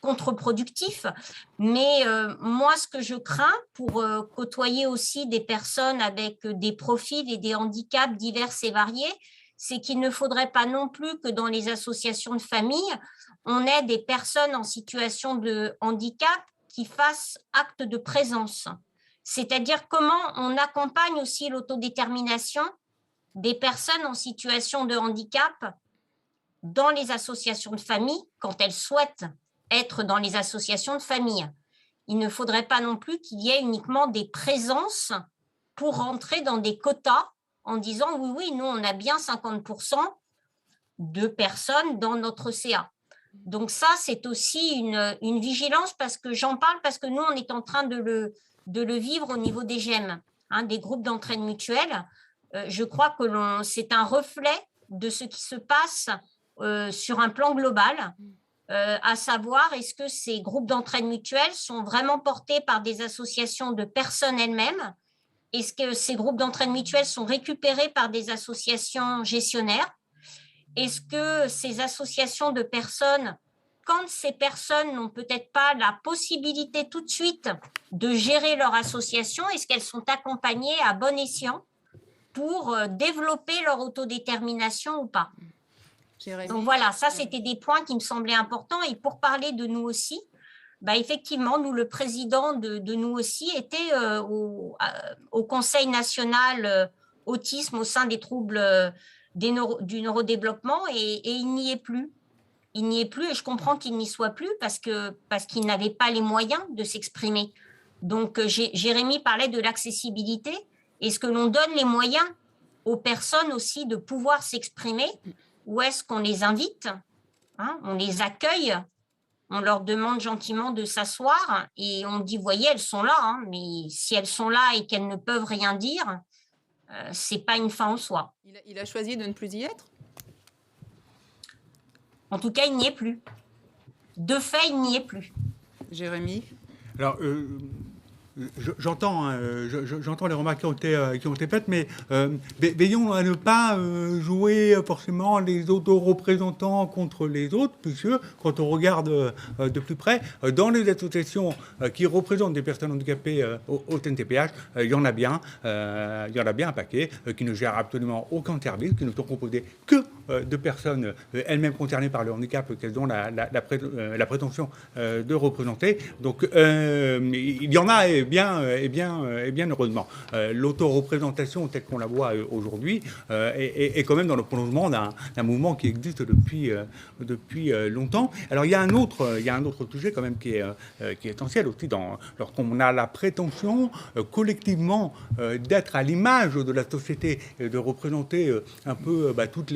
contre-productif. Mais moi, ce que je crains pour côtoyer aussi des personnes avec des profils et des handicaps divers et variés, c'est qu'il ne faudrait pas non plus que dans les associations de famille, on ait des personnes en situation de handicap qui fassent acte de présence. C'est-à-dire comment on accompagne aussi l'autodétermination des personnes en situation de handicap dans les associations de famille quand elles souhaitent être dans les associations de famille. Il ne faudrait pas non plus qu'il y ait uniquement des présences pour rentrer dans des quotas en disant oui, nous, on a bien 50% de personnes dans notre CA. Donc ça, c'est aussi une vigilance parce que j'en parle parce que nous, on est en train de le vivre au niveau des GEM, des groupes d'entraide mutuelle. Je crois que c'est un reflet de ce qui se passe sur un plan global, à savoir est-ce que ces groupes d'entraide mutuelle sont vraiment portés par des associations de personnes elles-mêmes? Est-ce que ces groupes d'entraide mutuelle sont récupérés par des associations gestionnaires? Est-ce que ces associations de personnes, quand ces personnes n'ont peut-être pas la possibilité tout de suite de gérer leur association, est-ce qu'elles sont accompagnées à bon escient pour développer leur autodétermination ou pas? Donc voilà, ça c'était des points qui me semblaient importants. Et pour parler de Nous aussi, effectivement, nous, le président de Nous aussi était au Conseil national autisme au sein des troubles du neurodéveloppement et il n'y est plus. Il n'y est plus et je comprends qu'il n'y soit plus parce qu'il n'avait pas les moyens de s'exprimer. Donc, Jérémy parlait de l'accessibilité. Est-ce que l'on donne les moyens aux personnes aussi de pouvoir s'exprimer ou est-ce qu'on les invite, on les accueille, on leur demande gentiment de s'asseoir et on dit, voyez, elles sont là, mais si elles sont là et qu'elles ne peuvent rien dire, c'est pas une fin en soi. Il a choisi de ne plus y être ? En tout cas, il n'y est plus. De fait, il n'y est plus. Jérémy ? Alors, j'entends les remarques qui ont été faites, mais veillons à ne pas jouer forcément les autoreprésentants contre les autres, puisque quand on regarde de plus près, dans les associations qui représentent des personnes handicapées au CNCPH, il y en a bien un paquet qui ne gèrent absolument aucun service, qui ne sont composés que de personnes elles-mêmes concernées par le handicap qu'elles ont la prétention de représenter. Donc, il y en a, et bien heureusement. L'autoreprésentation, telle qu'on la voit aujourd'hui, est quand même dans le prolongement d'un mouvement qui existe depuis longtemps. Alors, il y a un autre sujet quand même qui est essentiel aussi lorsqu'on a la prétention collectivement d'être à l'image de la société, de représenter un peu toutes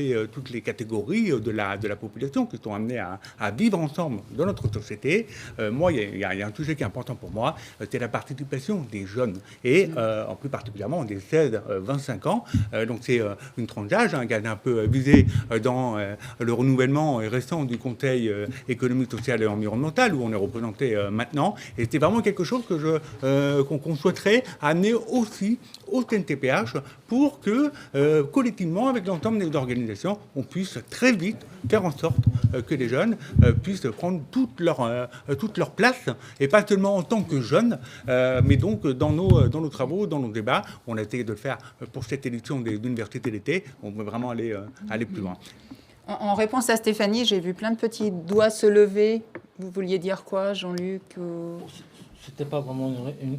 les catégories de la population qui sont amenées à vivre ensemble dans notre société. Moi, il y a un sujet qui est important pour moi, c'est la participation des jeunes, et en plus particulièrement des 16-25 ans. Donc c'est une tranche d'âge qui est un peu visée dans le renouvellement récent du Conseil économique, social et environnemental, où on est représenté maintenant. Et c'est vraiment quelque chose qu'on souhaiterait amener aussi au CNTPH pour que, collectivement, avec l'ensemble des organisations, on puisse très vite faire en sorte que les jeunes puissent prendre toute leur place, et pas seulement en tant que jeunes, mais donc dans nos travaux, dans nos débats. On a essayé de le faire pour cette édition des universités d'été. On veut vraiment aller plus loin. En réponse à Stéphanie, j'ai vu plein de petits doigts se lever. Vous vouliez dire quoi, Jean-Luc? C'était pas vraiment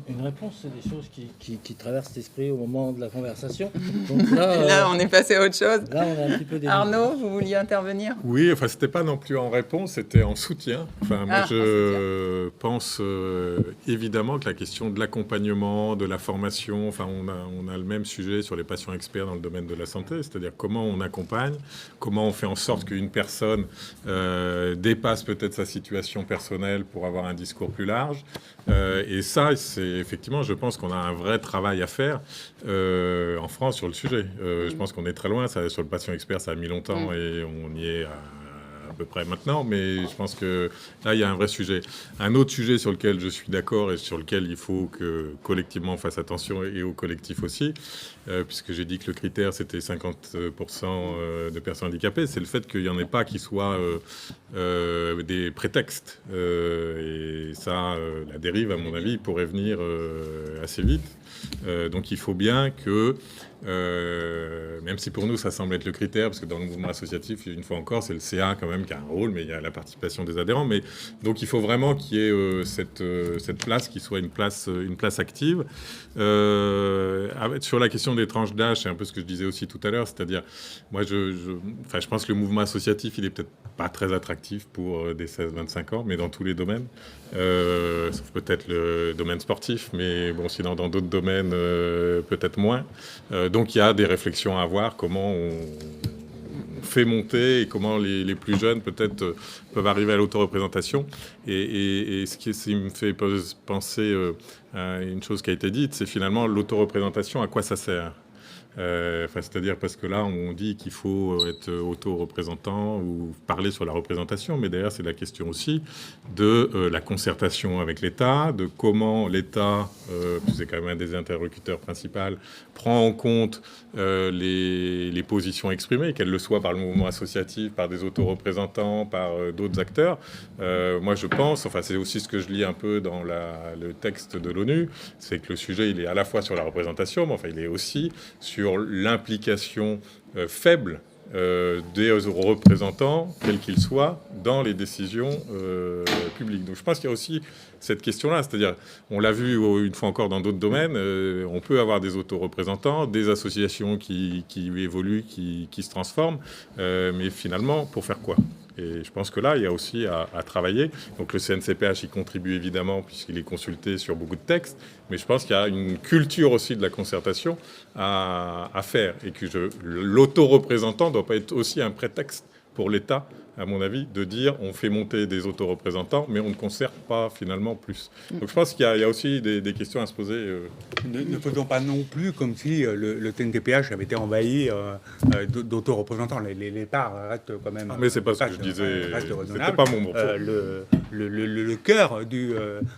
une réponse, c'est des choses qui traversent l'esprit au moment de la conversation. Donc là, on est passé à autre chose. Là, on est un petit peu délié. Arnaud, vous vouliez intervenir? Oui, enfin, c'était pas non plus en réponse, c'était en soutien. Enfin, moi, je pense évidemment que la question de l'accompagnement, de la formation, enfin, on a le même sujet sur les patients experts dans le domaine de la santé, c'est-à-dire comment on accompagne, comment on fait en sorte qu'une personne dépasse peut-être sa situation personnelle pour avoir un discours plus large. Et ça, c'est effectivement, je pense qu'on a un vrai travail à faire en France sur le sujet. Je pense qu'on est très loin. Ça, sur le patient expert, ça a mis longtemps et on y est à peu près maintenant. Mais je pense que là, il y a un vrai sujet. Un autre sujet sur lequel je suis d'accord et sur lequel il faut que collectivement on fasse attention, et au collectif aussi, puisque j'ai dit que le critère, c'était 50% de personnes handicapées, c'est le fait qu'il n'y en ait pas qui soient des prétextes. Et ça, la dérive, à mon avis, pourrait venir assez vite. Donc il faut bien que, même si pour nous ça semble être le critère, parce que dans le mouvement associatif, une fois encore, c'est le CA quand même qui a un rôle, mais il y a la participation des adhérents. Mais donc il faut vraiment qu'il y ait cette place qui soit une place active. Sur la question des tranches d'âge, c'est un peu ce que je disais aussi tout à l'heure, c'est-à-dire, moi je pense que le mouvement associatif, il est peut-être pas très attractif pour des 16-25 ans, mais dans tous les domaines, sauf peut-être le domaine sportif, mais bon, sinon dans d'autres domaines, peut-être moins. Donc il y a des réflexions à avoir, comment on fait monter et comment les plus jeunes peut-être peuvent arriver à l'autoreprésentation. Et ce qui me fait penser à une chose qui a été dite, c'est finalement l'autoreprésentation, à quoi ça sert ? C'est-à-dire parce que là, on dit qu'il faut être auto-représentant ou parler sur la représentation, mais derrière, c'est la question aussi de la concertation avec l'État, de comment l'État, c'est quand même un des interlocuteurs principaux, prend en compte les positions exprimées, qu'elles le soient par le mouvement associatif, par des auto-représentants, par d'autres acteurs. Moi, je pense, enfin, c'est aussi ce que je lis un peu dans le texte de l'ONU, c'est que le sujet, il est à la fois sur la représentation, mais enfin, il est aussi sur l'implication faible des représentants, quels qu'ils soient, dans les décisions publiques. Donc je pense qu'il y a aussi cette question-là, c'est-à-dire, on l'a vu une fois encore dans d'autres domaines, on peut avoir des autoreprésentants, des associations qui évoluent, qui se transforment, mais finalement, pour faire quoi ? Et je pense que là, il y a aussi à travailler. Donc le CNCPH y contribue évidemment, puisqu'il est consulté sur beaucoup de textes, mais je pense qu'il y a une culture aussi de la concertation à faire, et que l'autoreprésentant ne doit pas être aussi un prétexte pour l'État, à mon avis, de dire on fait monter des autoreprésentants, mais on ne concerte pas finalement plus. Donc je pense qu'il y a aussi des questions à se poser. Ne faisons pas non plus comme si le TNTPH avait été envahi d'autoreprésentants. Les parts restent quand même... Ah, mais c'est pas ce que je disais, c'était pas mon propos. Le cœur du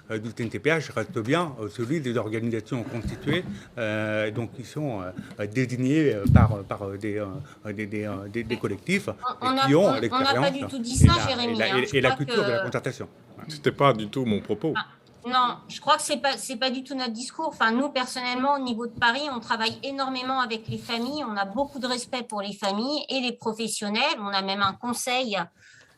TNTPH reste bien celui des organisations constituées, donc qui sont désignées par des collectifs qui ont l'expérience. On n'a pas du tout dit ça, Jérémy. Et la culture de la concertation. C'était pas du tout mon propos. Non, je crois que c'est pas du tout notre discours. Enfin, nous, personnellement, au niveau de Paris, on travaille énormément avec les familles. On a beaucoup de respect pour les familles et les professionnels. On a même un conseil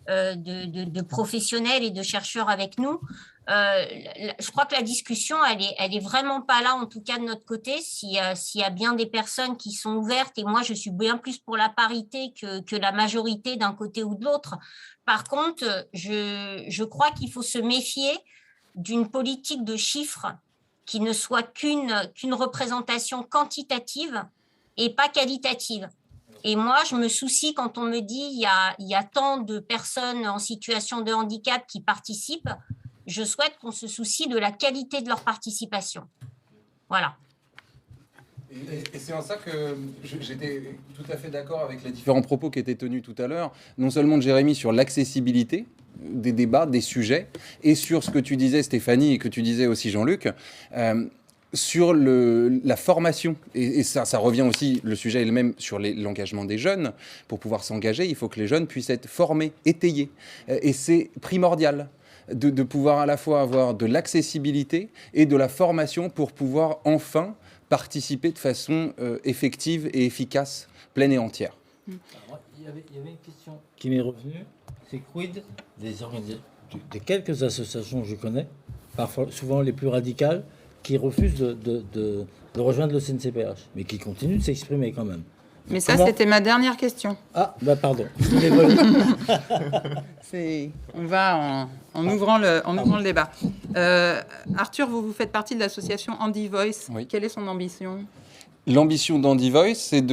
de professionnels et de chercheurs avec nous. Je crois que la discussion, elle est vraiment pas là, en tout cas de notre côté. S'il y a bien des personnes qui sont ouvertes, et moi, je suis bien plus pour la parité que la majorité d'un côté ou de l'autre. Par contre, je crois qu'il faut se méfier d'une politique de chiffres qui ne soit qu'une représentation quantitative et pas qualitative. Et moi, je me soucie quand on me dit il y a tant de personnes en situation de handicap qui participent, je souhaite qu'on se soucie de la qualité de leur participation. Voilà. Et c'est en ça que j'étais tout à fait d'accord avec les différents propos qui étaient tenus tout à l'heure, non seulement de Jérémy sur l'accessibilité des débats, des sujets, et sur ce que tu disais Stéphanie et que tu disais aussi Jean-Luc, sur la formation. Et ça revient aussi, le sujet est le même sur l'engagement des jeunes. Pour pouvoir s'engager, il faut que les jeunes puissent être formés, étayés. Et c'est primordial de pouvoir à la fois avoir de l'accessibilité et de la formation pour pouvoir enfin participer de façon effective et efficace, pleine et entière. Alors, il y avait une question qui m'est revenue, c'est quid des quelques associations que je connais, parfois, souvent les plus radicales, qui refusent de rejoindre le CNCPH, mais qui continuent de s'exprimer quand même. Mais ça, c'était ma dernière question. Ah, bah pardon. On va en ouvrant le débat. Arthur, vous faites partie de l'association Andy Voice. Oui. Quelle est son ambition ? L'ambition d'Andy Voice, c'est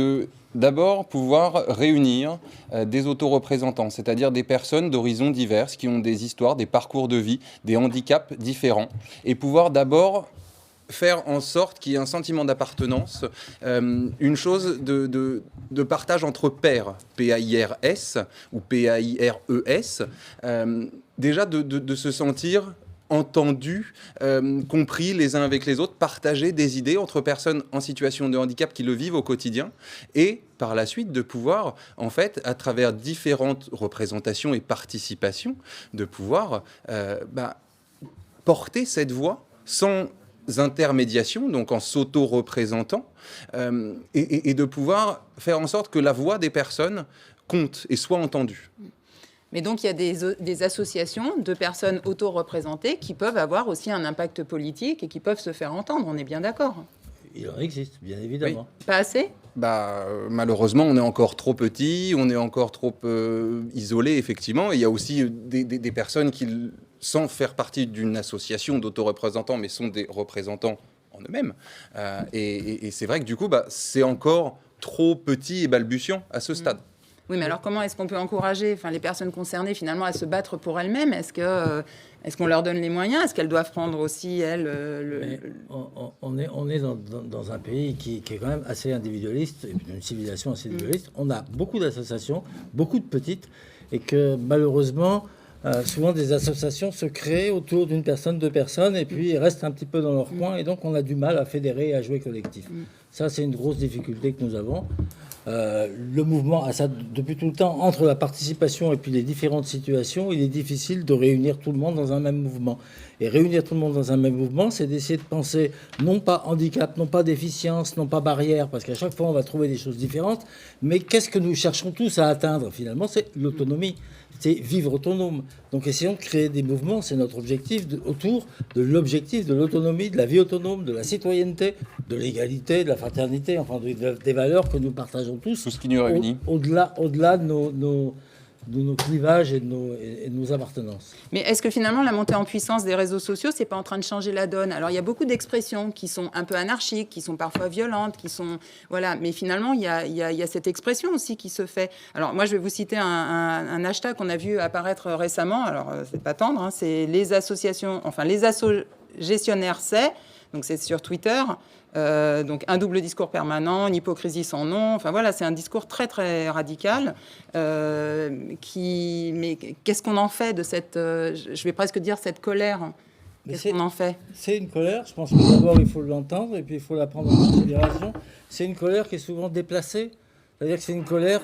d'abord pouvoir réunir des autoreprésentants, c'est-à-dire des personnes d'horizons divers qui ont des histoires, des parcours de vie, des handicaps différents, et pouvoir d'abord faire en sorte qu'il y ait un sentiment d'appartenance, une chose de partage entre pairs, P-A-I-R-S ou P-A-I-R-E-S, déjà de se sentir entendus, compris les uns avec les autres, partager des idées entre personnes en situation de handicap qui le vivent au quotidien, et par la suite de pouvoir, en fait, à travers différentes représentations et participations, de pouvoir porter cette voix sans intermédiation, donc en s'auto-représentant, et de pouvoir faire en sorte que la voix des personnes compte et soit entendue. Mais donc, il y a des associations de personnes auto-représentées qui peuvent avoir aussi un impact politique et qui peuvent se faire entendre, on est bien d'accord ? Il en existe, bien évidemment. Oui. Pas assez ? Malheureusement, on est encore trop petit, on est encore trop isolé, effectivement. Et il y a aussi des personnes qui, sans faire partie d'une association d'autoreprésentants, mais sont des représentants en eux-mêmes. Et c'est vrai que du coup, c'est encore trop petit et balbutiant à ce stade. Oui, mais alors comment est-ce qu'on peut encourager les personnes concernées finalement à se battre pour elles-mêmes ? Est-ce qu'on leur donne les moyens ? Est-ce qu'elles doivent prendre aussi, elles, on est dans un pays qui est quand même assez individualiste, une civilisation assez individualiste. On a beaucoup d'associations, beaucoup de petites, et que malheureusement, souvent des associations se créent autour d'une personne, deux personnes, et puis ils restent un petit peu dans leur coin, et donc on a du mal à fédérer et à jouer collectif. Ça, c'est une grosse difficulté que nous avons. Le mouvement a ça depuis tout le temps. Entre la participation et puis les différentes situations, il est difficile de réunir tout le monde dans un même mouvement. Et réunir tout le monde dans un même mouvement, c'est d'essayer de penser non pas handicap, non pas déficience, non pas barrière, parce qu'à chaque fois on va trouver des choses différentes, mais qu'est-ce que nous cherchons tous à atteindre finalement ? C'est l'autonomie, c'est vivre autonome. Donc essayons de créer des mouvements, c'est notre objectif, autour de l'objectif de l'autonomie, de la vie autonome, de la citoyenneté, de l'égalité, de la fraternité, enfin des valeurs que nous partageons tous. Tout ce qui nous réunit. Au-delà de nos clivages et de nos appartenances. Mais est-ce que finalement la montée en puissance des réseaux sociaux, c'est pas en train de changer la donne ? Alors il y a beaucoup d'expressions qui sont un peu anarchiques, qui sont parfois violentes, qui sont mais finalement il y a cette expression aussi qui se fait. Alors moi je vais vous citer un hashtag qu'on a vu apparaître récemment. Alors c'est pas tendre, c'est les associations, les assos gestionnaires donc c'est sur Twitter. Donc un double discours permanent, une hypocrisie sans nom. C'est un discours très très radical. Mais qu'est-ce qu'on en fait de cette, je vais presque dire cette colère ? Qu'est-ce qu'on en fait ? C'est une colère. Je pense que d'abord il faut l'entendre et puis il faut la prendre en considération. C'est une colère qui est souvent déplacée. C'est-à-dire que c'est une colère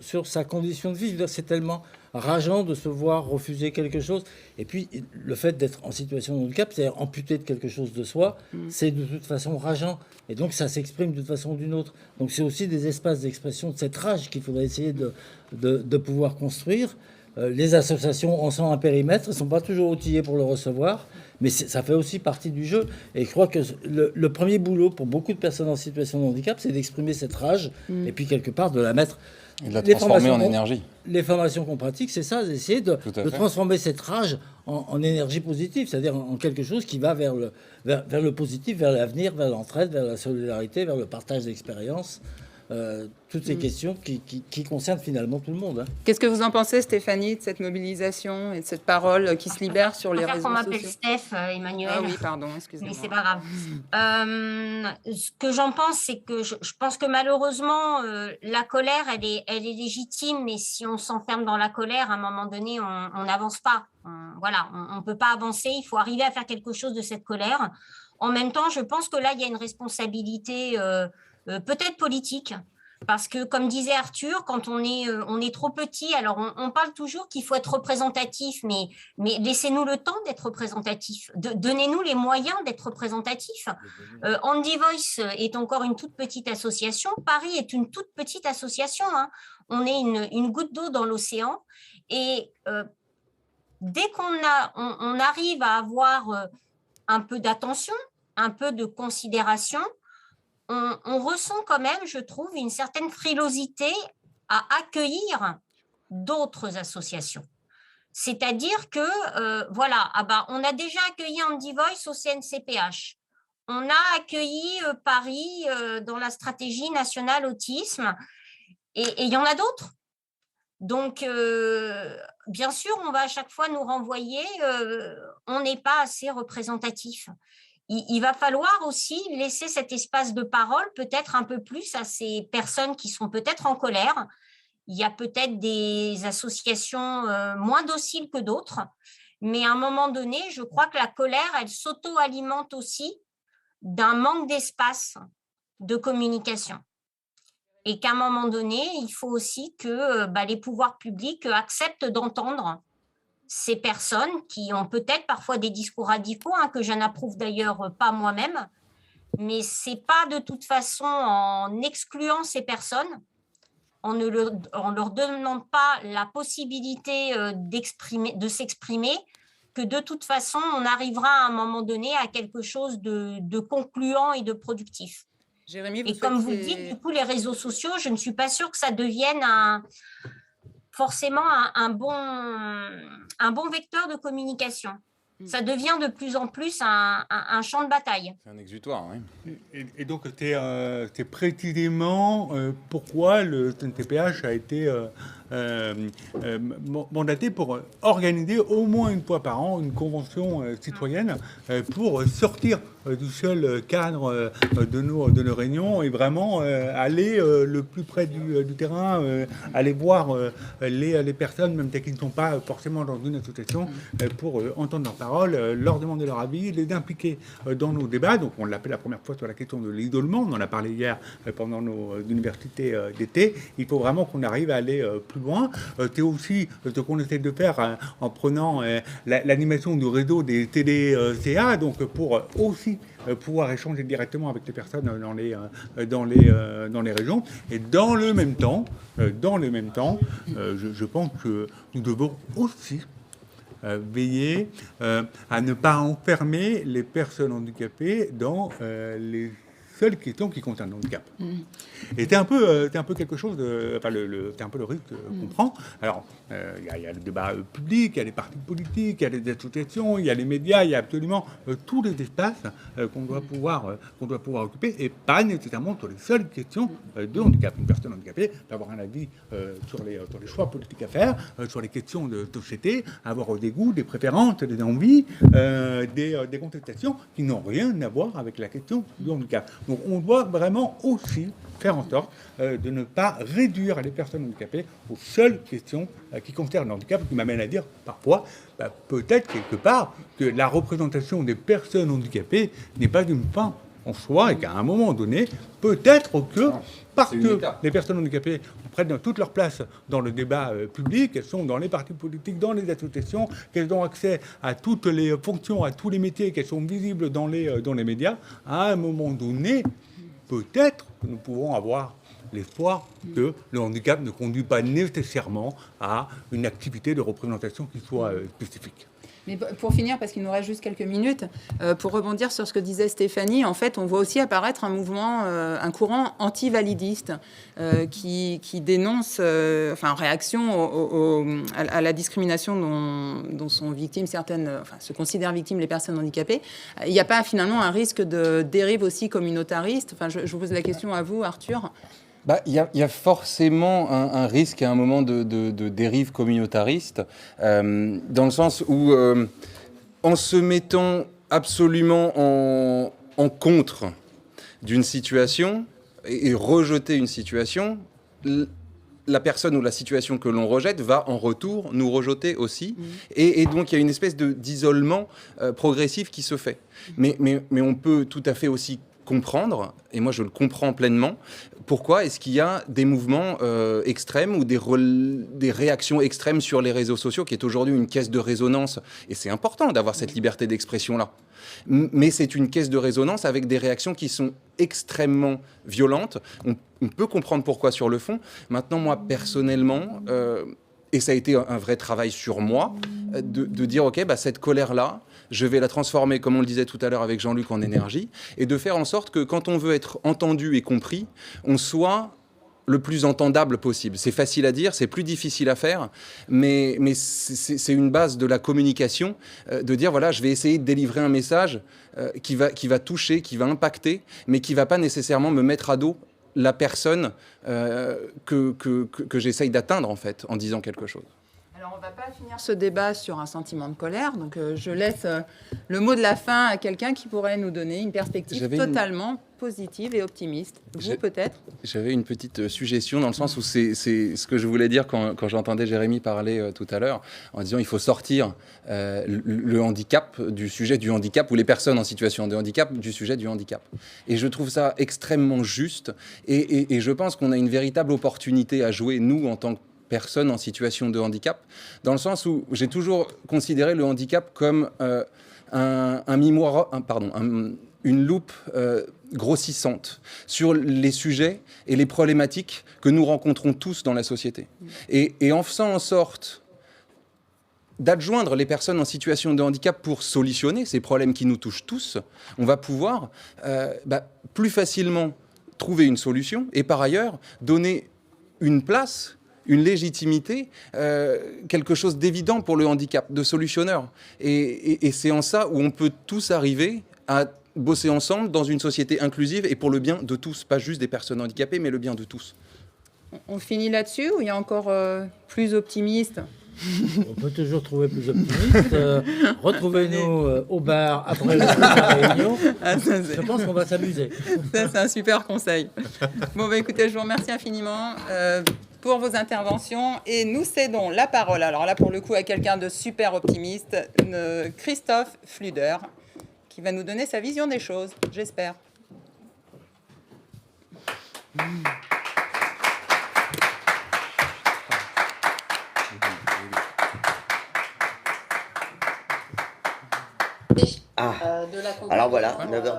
sur sa condition de vie. Je veux dire, c'est tellement rageant de se voir refuser quelque chose. Et puis, le fait d'être en situation de handicap, c'est-à-dire amputé de quelque chose de soi, c'est de toute façon rageant. Et donc, ça s'exprime d'une façon ou d'une autre. Donc, c'est aussi des espaces d'expression de cette rage qu'il faudrait essayer de pouvoir construire. Les associations en sont un périmètre, elles ne sont pas toujours outillées pour le recevoir, mais ça fait aussi partie du jeu. Et je crois que le premier boulot pour beaucoup de personnes en situation de handicap, c'est d'exprimer cette rage, et puis quelque part de la mettre... Et de la transformer en énergie. Les formations qu'on pratique, c'est ça, d'essayer de transformer cette rage en énergie positive, c'est-à-dire en quelque chose qui va vers le positif, vers l'avenir, vers l'entraide, vers la solidarité, vers le partage d'expériences. Toutes ces questions qui concernent finalement tout le monde. Hein. Qu'est-ce que vous en pensez, Stéphanie, de cette mobilisation et de cette parole qui se libère sur les réseaux sociaux? On m'appelle Steph, Emmanuel. Ah oui, pardon, excusez-moi. Mais c'est pas grave. Ce que j'en pense, c'est que je pense que malheureusement, la colère, elle est légitime, mais si on s'enferme dans la colère, à un moment donné, on n'avance pas. On ne peut pas avancer, il faut arriver à faire quelque chose de cette colère. En même temps, je pense que là, il y a une responsabilité peut-être politique, parce que comme disait Arthur, quand on est trop petit, alors on parle toujours qu'il faut être représentatif, mais laissez-nous le temps d'être représentatif, donnez-nous les moyens d'être représentatif. Andy Voice est encore une toute petite association, Paris est une toute petite association, hein. On est une goutte d'eau dans l'océan, et dès qu'on arrive à avoir un peu d'attention, un peu de considération, on ressent quand même, je trouve, une certaine frilosité à accueillir d'autres associations. C'est-à-dire que, on a déjà accueilli Andy Voice au CNCPH. On a accueilli Paris dans la stratégie nationale autisme, et il y en a d'autres. Donc, bien sûr, on va à chaque fois nous renvoyer, on n'est pas assez représentatif. Il va falloir aussi laisser cet espace de parole peut-être un peu plus à ces personnes qui sont peut-être en colère. Il y a peut-être des associations moins dociles que d'autres, mais à un moment donné, je crois que la colère, elle s'auto-alimente aussi d'un manque d'espace de communication. Et qu'à un moment donné, il faut aussi que les pouvoirs publics acceptent d'entendre ces personnes qui ont peut-être parfois des discours radicaux, que je n'approuve d'ailleurs pas moi-même, mais ce n'est pas de toute façon en excluant ces personnes, en ne leur donnant pas la possibilité de s'exprimer, que de toute façon, on arrivera à un moment donné à quelque chose de concluant et de productif. Jérémy, et comme vous le dites, du coup, les réseaux sociaux, je ne suis pas sûre que ça devienne forcément un bon vecteur de communication. Ça devient de plus en plus un champ de bataille. C'est un exutoire, oui. Et donc, c'est précisément pourquoi le CNCPH a été mandaté pour organiser au moins une fois par an une convention citoyenne pour sortir du seul cadre de nos réunions et vraiment aller le plus près du terrain, aller voir les personnes, même qui ne sont pas forcément dans une association, pour entendre leurs paroles, leur demander leur avis, les impliquer dans nos débats. Donc on l'appelle la première fois sur la question de l'isolement, on en a parlé hier pendant nos universités d'été. Il faut vraiment qu'on arrive à aller plus loin. C'est aussi ce qu'on essaie de faire en prenant l'animation du réseau des TDCA, donc pour aussi pouvoir échanger directement avec les personnes dans les régions. Et dans le même temps, je pense que nous devons aussi veiller à ne pas enfermer les personnes handicapées dans les seules questions qui concernent le handicap. Et c'est un peu quelque chose c'est un peu le risque qu'on prend. Alors, il y a le débat public, il y a les partis politiques, il y a les associations, il y a les médias, il y a absolument tous les espaces qu'on doit pouvoir occuper, et pas nécessairement sur les seules questions de handicap. Une personne handicapée peut avoir un avis sur les choix politiques à faire, sur les questions de société, avoir des goûts, des préférences, des envies, des contestations qui n'ont rien à voir avec la question du handicap. Donc on doit vraiment aussi faire en sorte de ne pas réduire les personnes handicapées aux seules questions qui concernent le handicap, qui m'amène à dire parfois, peut-être quelque part, que la représentation des personnes handicapées n'est pas une fin en soi, et qu'à un moment donné, peut-être que, parce C'est une que étape. les personnes handicapées prennent toute leur place dans le débat public, elles sont dans les partis politiques, dans les associations, qu'elles ont accès à toutes les fonctions, à tous les métiers, qu'elles sont visibles dans les médias, à un moment donné, peut-être que nous pouvons avoir l'espoir que le handicap ne conduit pas nécessairement à une activité de représentation qui soit spécifique. Mais pour finir, parce qu'il nous reste juste quelques minutes, pour rebondir sur ce que disait Stéphanie, en fait, on voit aussi apparaître un mouvement, un courant anti-validiste qui dénonce, en réaction à la discrimination dont sont victimes se considèrent victimes les personnes handicapées. Il n'y a pas finalement un risque de dérive aussi communautariste? Enfin, je vous pose la question à vous, Arthur. Il y a forcément un risque à un moment de dérive communautariste, dans le sens où, en se mettant absolument en contre d'une situation et rejeter une situation, la personne ou la situation que l'on rejette va en retour nous rejeter aussi. Et donc il y a une espèce d'isolement progressif qui se fait. Mais on peut tout à fait aussi comprendre, et moi je le comprends pleinement, pourquoi est-ce qu'il y a des mouvements extrêmes ou des réactions extrêmes sur les réseaux sociaux, qui est aujourd'hui une caisse de résonance. Et c'est important d'avoir cette liberté d'expression-là. Mais c'est une caisse de résonance avec des réactions qui sont extrêmement violentes. On peut comprendre pourquoi sur le fond. Maintenant, moi, personnellement, et ça a été un vrai travail sur moi, de dire, OK, cette colère-là, je vais la transformer, comme on le disait tout à l'heure avec Jean-Luc, en énergie, et de faire en sorte que quand on veut être entendu et compris, on soit le plus entendable possible. C'est facile à dire, c'est plus difficile à faire, mais c'est une base de la communication, de dire, voilà, je vais essayer de délivrer un message qui va toucher, qui va impacter, mais qui ne va pas nécessairement me mettre à dos la personne que j'essaye d'atteindre, en fait, en disant quelque chose. Alors, on ne va pas finir ce débat sur un sentiment de colère, donc je laisse le mot de la fin à quelqu'un qui pourrait nous donner une perspective totalement positive et optimiste. Vous, peut-être? J'avais une petite suggestion dans le sens où c'est ce que je voulais dire quand j'entendais Jérémy parler tout à l'heure, en disant il faut sortir le handicap du sujet du handicap, ou les personnes en situation de handicap du sujet du handicap. Et je trouve ça extrêmement juste, et je pense qu'on a une véritable opportunité à jouer, nous, en tant que personnes en situation de handicap, dans le sens où j'ai toujours considéré le handicap comme un miroir, une loupe grossissante sur les sujets et les problématiques que nous rencontrons tous dans la société. Et en faisant en sorte d'adjoindre les personnes en situation de handicap pour solutionner ces problèmes qui nous touchent tous, on va pouvoir plus facilement trouver une solution et par ailleurs donner une place, une légitimité, quelque chose d'évident pour le handicap, de solutionneur. Et c'est en ça où on peut tous arriver à bosser ensemble dans une société inclusive et pour le bien de tous, pas juste des personnes handicapées, mais le bien de tous. On finit là-dessus ou il y a encore plus optimiste? On peut toujours trouver plus optimiste. Retrouvez-nous au bar après la réunion. Je pense qu'on va s'amuser. Ça, c'est un super conseil. Bon, écoutez, je vous remercie infiniment pour vos interventions et nous cédons la parole, alors là, pour le coup, à quelqu'un de super optimiste, Christophe Fluder, qui va nous donner sa vision des choses, j'espère. Alors voilà, 9h